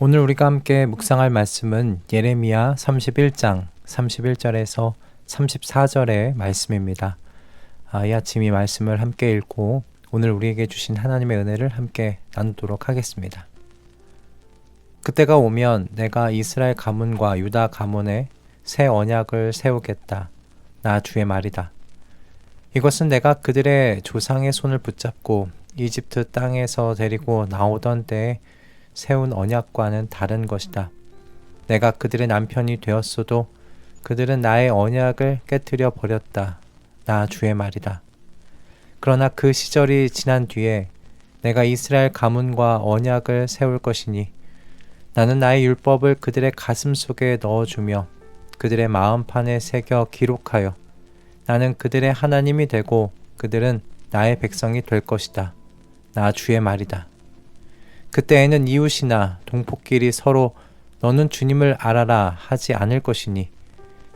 오늘 우리가 함께 묵상할 말씀은 예레미야 31장 31절에서 34절의 말씀입니다. 이 아침 이 말씀을 함께 읽고 오늘 우리에게 주신 하나님의 은혜를 함께 나누도록 하겠습니다. 그때가 오면 내가 이스라엘 가문과 유다 가문에 새 언약을 세우겠다. 나 주의 말이다. 이것은 내가 그들의 조상의 손을 붙잡고 이집트 땅에서 데리고 나오던 때에 세운 언약과는 다른 것이다. 내가 그들의 남편이 되었어도 그들은 나의 언약을 깨뜨려 버렸다. 나 주의 말이다. 그러나 그 시절이 지난 뒤에 내가 이스라엘 가문과 언약을 세울 것이니 나는 나의 율법을 그들의 가슴 속에 넣어주며 그들의 마음판에 새겨 기록하여 나는 그들의 하나님이 되고 그들은 나의 백성이 될 것이다. 나 주의 말이다. 그때에는 이웃이나 동포끼리 서로 너는 주님을 알아라 하지 않을 것이니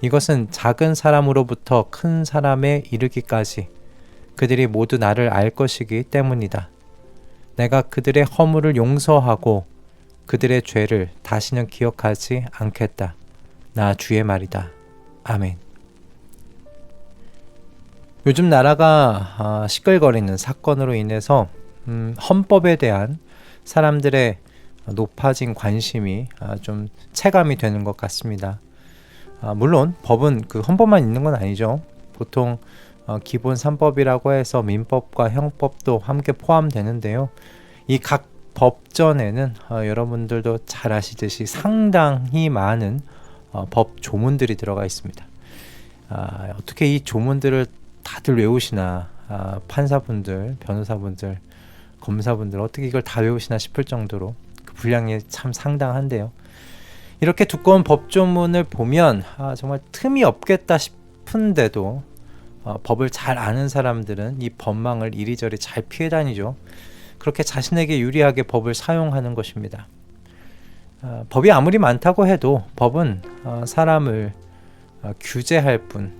이것은 작은 사람으로부터 큰 사람에 이르기까지 그들이 모두 나를 알 것이기 때문이다. 내가 그들의 허물을 용서하고 그들의 죄를 다시는 기억하지 않겠다. 나 주의 말이다. 아멘. 요즘 나라가 시끌거리는 사건으로 인해서 헌법에 대한 사람들의 높아진 관심이 좀 체감이 되는 것 같습니다. 물론 법은 그 헌법만 있는 건 아니죠. 보통 기본 3법이라고 해서 민법과 형법도 함께 포함되는데요. 이 각 법전에는 여러분들도 잘 아시듯이 상당히 많은 법 조문들이 들어가 있습니다. 어떻게 이 조문들을 다들 외우시나, 판사분들, 변호사분들, 검사분들 어떻게 이걸 다 외우시나 싶을 정도로 그 분량이 참 상당한데요. 이렇게 두꺼운 법조문을 보면 정말 틈이 없겠다 싶은데도 법을 잘 아는 사람들은 이 법망을 이리저리 잘 피해 다니죠. 그렇게 자신에게 유리하게 법을 사용하는 것입니다. 법이 아무리 많다고 해도 법은 사람을 규제할 뿐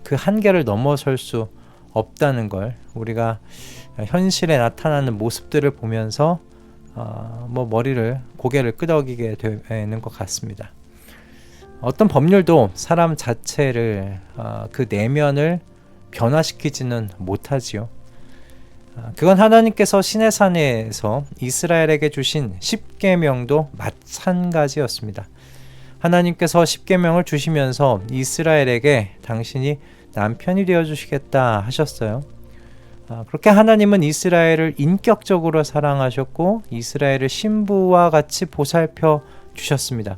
그 한계를 넘어설 수 없다는 걸 우리가 현실에 나타나는 모습들을 보면서 고개를 끄덕이게 되는 것 같습니다. 어떤 법률도 사람 자체를 그 내면을 변화시키지는 못하지요. 그건 하나님께서 시내산에서 이스라엘에게 주신 십계명도 마찬가지였습니다. 하나님께서 십계명을 주시면서 이스라엘에게 당신이 남편이 되어주시겠다 하셨어요. 그렇게 하나님은 이스라엘을 인격적으로 사랑하셨고 이스라엘을 신부와 같이 보살펴 주셨습니다.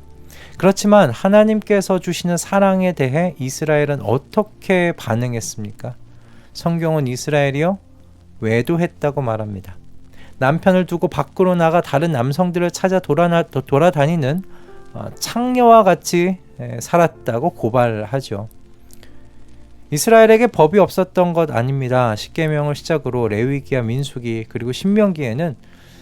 그렇지만 하나님께서 주시는 사랑에 대해 이스라엘은 어떻게 반응했습니까? 성경은 이스라엘이요? 외도했다고 말합니다. 남편을 두고 밖으로 나가 다른 남성들을 찾아 돌아다니는 창녀와 같이 살았다고 고발하죠. 이스라엘에게 법이 없었던 것 아닙니다. 십계명을 시작으로 레위기와 민수기 그리고 신명기에는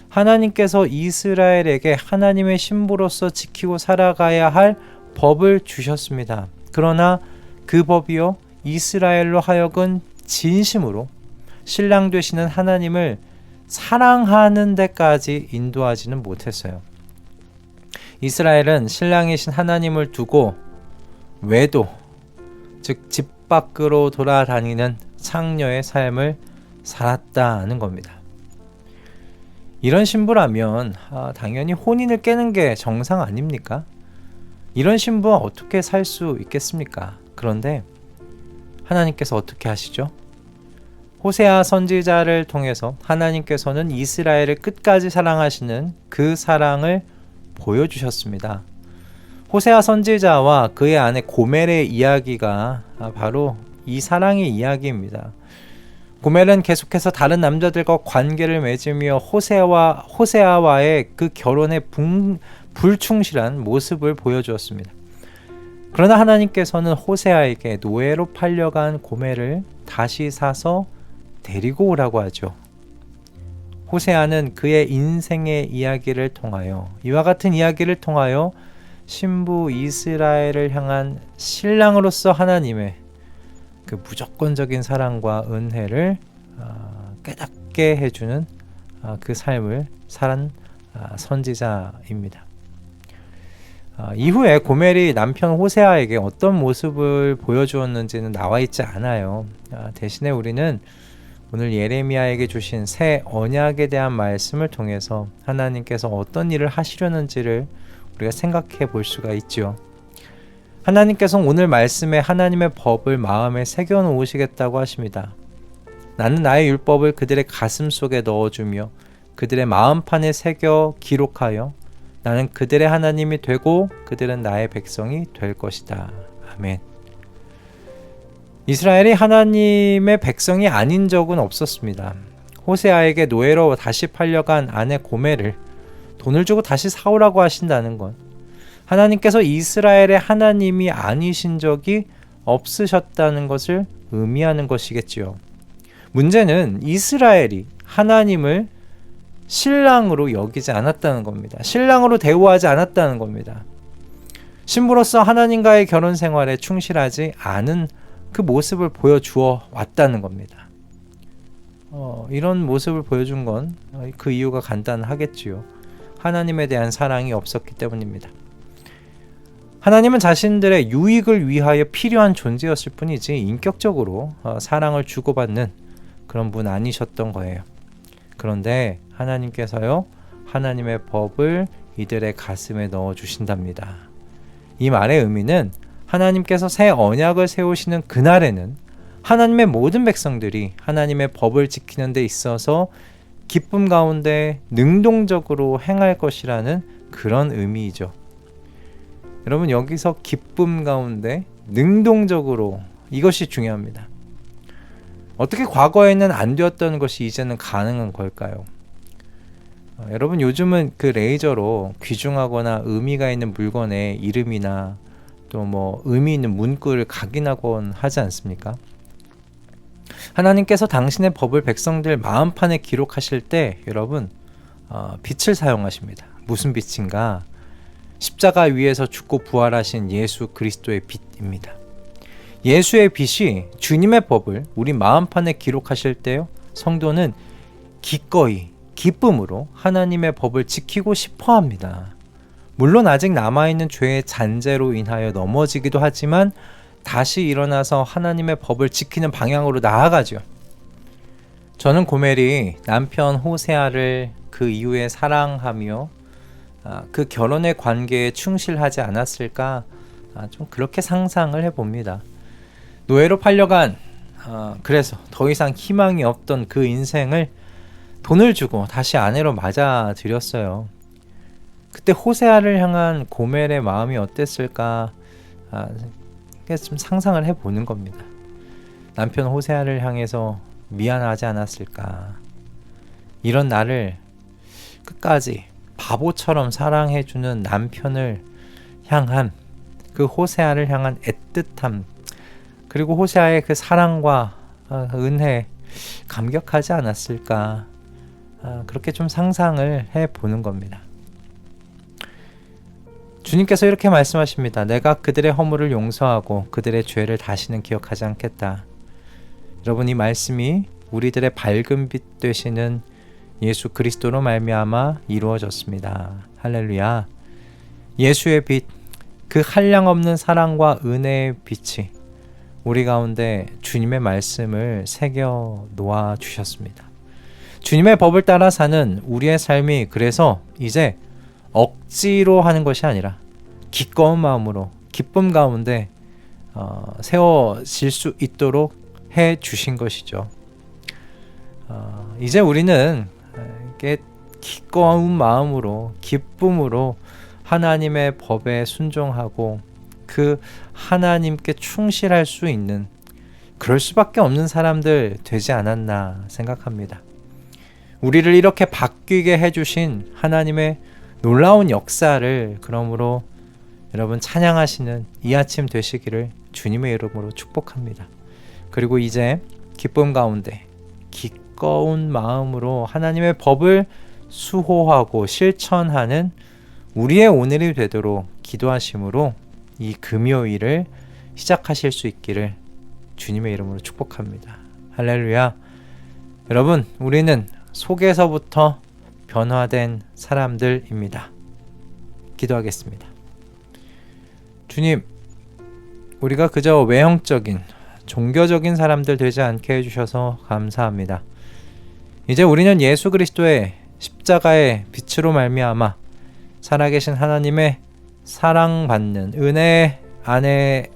하나님께서 이스라엘에게 하나님의 신부로서 지키고 살아가야 할 법을 주셨습니다. 그러나 그 법이요 이스라엘로 하여금 진심으로 신랑 되시는 하나님을 사랑하는 데까지 인도하지는 못했어요. 이스라엘은 신랑이신 하나님을 두고 외도, 즉 집 밖으로 돌아다니는 창녀의 삶을 살았다는 겁니다. 이런 신부라면 당연히 혼인을 깨는 게 정상 아닙니까? 이런 신부와 어떻게 살 수 있겠습니까? 그런데 하나님께서 어떻게 하시죠? 호세아 선지자를 통해서 하나님께서는 이스라엘을 끝까지 사랑하시는 그 사랑을 보여주셨습니다. 호세아 선지자와 그의 아내 고멜의 이야기가 바로 이 사랑의 이야기입니다. 고멜은 계속해서 다른 남자들과 관계를 맺으며 호세아와의 그 결혼에 불충실한 모습을 보여주었습니다. 그러나 하나님께서는 호세아에게 노예로 팔려간 고멜을 다시 사서 데리고 오라고 하죠. 호세아는 그의 인생의 이야기를 통하여 이와 같은 이야기를 통하여 신부 이스라엘을 향한 신랑으로서 하나님의 그 무조건적인 사랑과 은혜를 깨닫게 해주는 그 삶을 살은 선지자입니다. 이후에 고멜이 남편 호세아에게 어떤 모습을 보여주었는지는 나와 있지 않아요. 대신에 우리는 오늘 예레미야에게 주신 새 언약에 대한 말씀을 통해서 하나님께서 어떤 일을 하시려는지를 우리가 생각해 볼 수가 있죠. 하나님께서 오늘 말씀에 하나님의 법을 마음에 새겨 놓으시겠다고 하십니다. 나는 나의 율법을 그들의 가슴 속에 넣어주며 그들의 마음판에 새겨 기록하여 나는 그들의 하나님이 되고 그들은 나의 백성이 될 것이다. 아멘. 이스라엘이 하나님의 백성이 아닌 적은 없었습니다. 호세아에게 노예로 다시 팔려간 아내 고멜을 돈을 주고 다시 사오라고 하신다는 건 하나님께서 이스라엘의 하나님이 아니신 적이 없으셨다는 것을 의미하는 것이겠지요. 문제는 이스라엘이 하나님을 신랑으로 여기지 않았다는 겁니다. 신랑으로 대우하지 않았다는 겁니다. 신부로서 하나님과의 결혼 생활에 충실하지 않은 그 모습을 보여주어 왔다는 겁니다. 이런 모습을 보여준 건 그 이유가 간단하겠지요. 하나님에 대한 사랑이 없었기 때문입니다. 하나님은 자신들의 유익을 위하여 필요한 존재였을 뿐이지 인격적으로 사랑을 주고받는 그런 분 아니셨던 거예요. 그런데 하나님께서요, 하나님의 법을 이들의 가슴에 넣어 주신답니다. 이 말의 의미는 하나님께서 새 언약을 세우시는 그날에는 하나님의 모든 백성들이 하나님의 법을 지키는 데 있어서 기쁨 가운데 능동적으로 행할 것이라는 그런 의미이죠. 여러분, 여기서 기쁨 가운데 능동적으로, 이것이 중요합니다. 어떻게 과거에는 안 되었던 것이 이제는 가능한 걸까요? 여러분, 요즘은 그 레이저로 귀중하거나 의미가 있는 물건의 이름이나 또 뭐 의미 있는 문구를 각인하곤 하지 않습니까? 하나님께서 당신의 법을 백성들 마음판에 기록하실 때 여러분, 빛을 사용하십니다. 무슨 빛인가? 십자가 위에서 죽고 부활하신 예수 그리스도의 빛입니다. 예수의 빛이 주님의 법을 우리 마음판에 기록하실 때요, 성도는 기꺼이 기쁨으로 하나님의 법을 지키고 싶어 합니다. 물론 아직 남아있는 죄의 잔재로 인하여 넘어지기도 하지만 다시 일어나서 하나님의 법을 지키는 방향으로 나아가죠. 저는 고멜이 남편 호세아를 그 이후에 사랑하며 그 결혼의 관계에 충실하지 않았을까, 좀 그렇게 상상을 해봅니다. 노예로 팔려간, 그래서 더 이상 희망이 없던 그 인생을 돈을 주고 다시 아내로 맞아들였어요. 그때 호세아를 향한 고멜의 마음이 어땠을까, 좀 상상을 해보는 겁니다. 남편 호세아를 향해서 미안하지 않았을까. 이런 나를 끝까지 바보처럼 사랑해주는 남편을 향한 그 호세아를 향한 애틋함, 그리고 호세아의 그 사랑과 은혜, 감격하지 않았을까. 그렇게 좀 상상을 해보는 겁니다. 주님께서 이렇게 말씀하십니다. 내가 그들의 허물을 용서하고 그들의 죄를 다시는 기억하지 않겠다. 여러분, 이 말씀이 우리들의 밝은 빛 되시는 예수 그리스도로 말미암아 이루어졌습니다. 할렐루야. 예수의 빛, 그 한량없는 사랑과 은혜의 빛이 우리 가운데 주님의 말씀을 새겨 놓아 주셨습니다. 주님의 법을 따라 사는 우리의 삶이 그래서 이제 억지로 하는 것이 아니라 기꺼운 마음으로 기쁨 가운데 세워질 수 있도록 해 주신 것이죠. 이제 우리는 이게 기꺼운 마음으로 기쁨으로 하나님의 법에 순종하고 그 하나님께 충실할 수 있는, 그럴 수밖에 없는 사람들 되지 않았나 생각합니다. 우리를 이렇게 바뀌게 해주신 하나님의 놀라운 역사를 그러므로 여러분 찬양하시는 이 아침 되시기를 주님의 이름으로 축복합니다. 그리고 이제 기쁨 가운데 기꺼운 마음으로 하나님의 법을 수호하고 실천하는 우리의 오늘이 되도록 기도하심으로 이 금요일을 시작하실 수 있기를 주님의 이름으로 축복합니다. 할렐루야. 여러분, 우리는 속에서부터 변화된 사람들입니다. 기도하겠습니다. 주님, 우리가 그저 외형적인, 종교적인 사람들 되지 않게 해주셔서 감사합니다. 이제 우리는 예수 그리스도의 십자가의 빛으로 말미암아 살아계신 하나님의 사랑받는 은혜 안에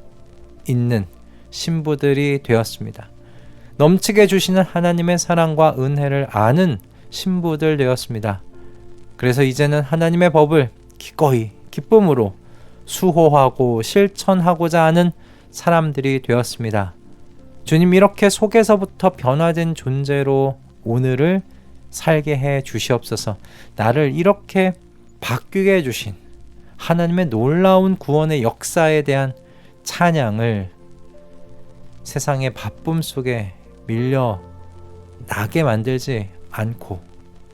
있는 신부들이 되었습니다. 넘치게 주시는 하나님의 사랑과 은혜를 아는 신부들 되었습니다. 그래서 이제는 하나님의 법을 기꺼이 기쁨으로 수호하고 실천하고자 하는 사람들이 되었습니다. 주님, 이렇게 속에서부터 변화된 존재로 오늘을 살게 해 주시옵소서. 나를 이렇게 바뀌게 해주신 하나님의 놀라운 구원의 역사에 대한 찬양을 세상의 바쁨 속에 밀려 나게 만들지 않고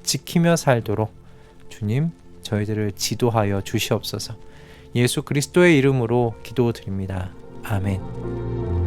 지키며 살도록 주님, 저희들을 지도하여 주시옵소서. 예수 그리스도의 이름으로 기도드립니다. 아멘.